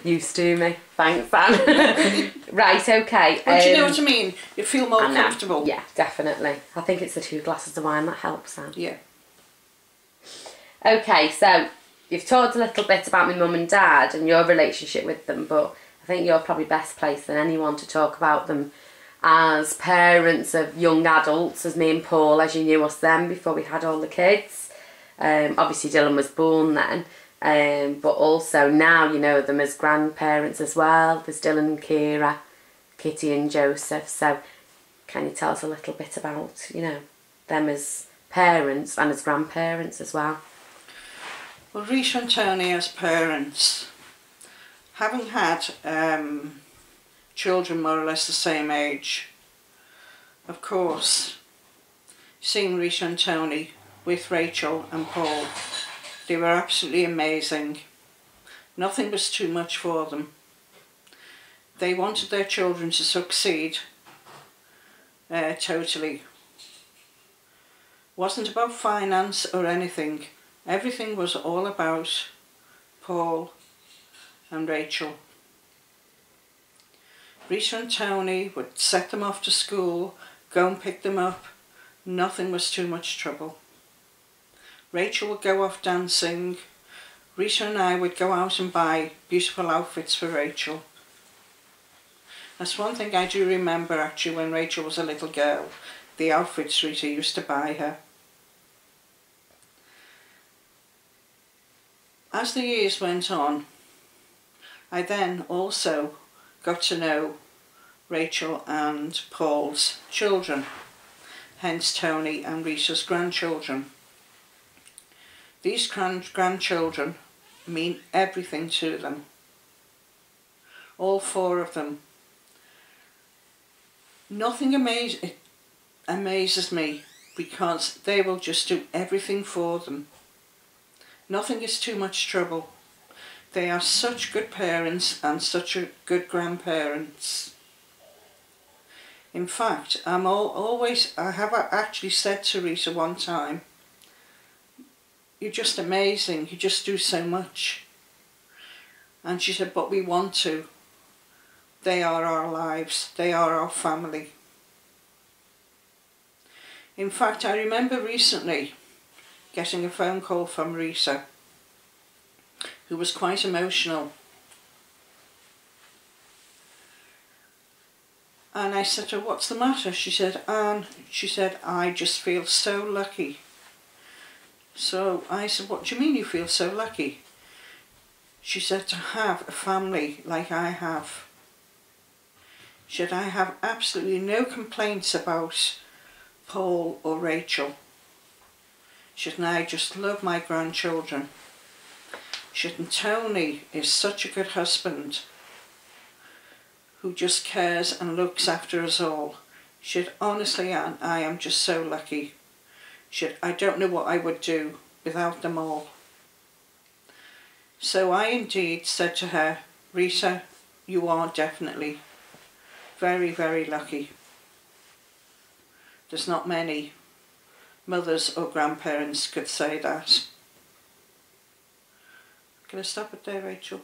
Used to me. Thanks, Anne. Right, okay. But do you know what I mean? You feel more comfortable. Yeah, definitely. I think it's the 2 glasses of wine that helps, Anne. Yeah. Okay, so you've talked a little bit about my mum and dad and your relationship with them, but I think you're probably best placed than anyone to talk about them as parents of young adults, as me and Paul, as you knew us then before we had all the kids. Obviously Dylan was born then, but also now you know them as grandparents as well. There's Dylan and Kira, Kitty and Joseph. So can you tell us a little bit about, you know, them as parents and as grandparents as well? Well, Rita and Tony as parents, having had children more or less the same age, of course, seeing Rita and Tony with Rachel and Paul, they were absolutely amazing. Nothing was too much for them. They wanted their children to succeed totally. Wasn't about finance or anything. Everything was all about Paul and Rachel. Rita and Tony would set them off to school, go and pick them up. Nothing was too much trouble. Rachel would go off dancing. Rita and I would go out and buy beautiful outfits for Rachel. That's one thing I do remember actually when Rachel was a little girl, the outfits Rita used to buy her. As the years went on, I then also got to know Rachel and Paul's children, hence Tony and Rita's grandchildren. These grandchildren mean everything to them. All 4 of them. Nothing amazes me because they will just do everything for them. Nothing is too much trouble. They are such good parents and such good grandparents. In fact, I have actually said to Rita one time, "You're just amazing, you just do so much." And she said, "But we want to. They are our lives, they are our family." In fact, I remember recently getting a phone call from Rita, who was quite emotional. And I said to her, "What's the matter?" She said, "Anne," she said, "I just feel so lucky." So I said, "What do you mean you feel so lucky?" She said, "To have a family like I have." She said, "I have absolutely no complaints about Paul or Rachel." She said, "And I just love my grandchildren." She said, "And Tony is such a good husband who just cares and looks after us all." She said, "Honestly, Anne, I am just so lucky." She said, "I don't know what I would do without them all." So I indeed said to her, "Rita, you are definitely very, very lucky. There's not many mothers or grandparents could say that." Can I stop it there, Rachel?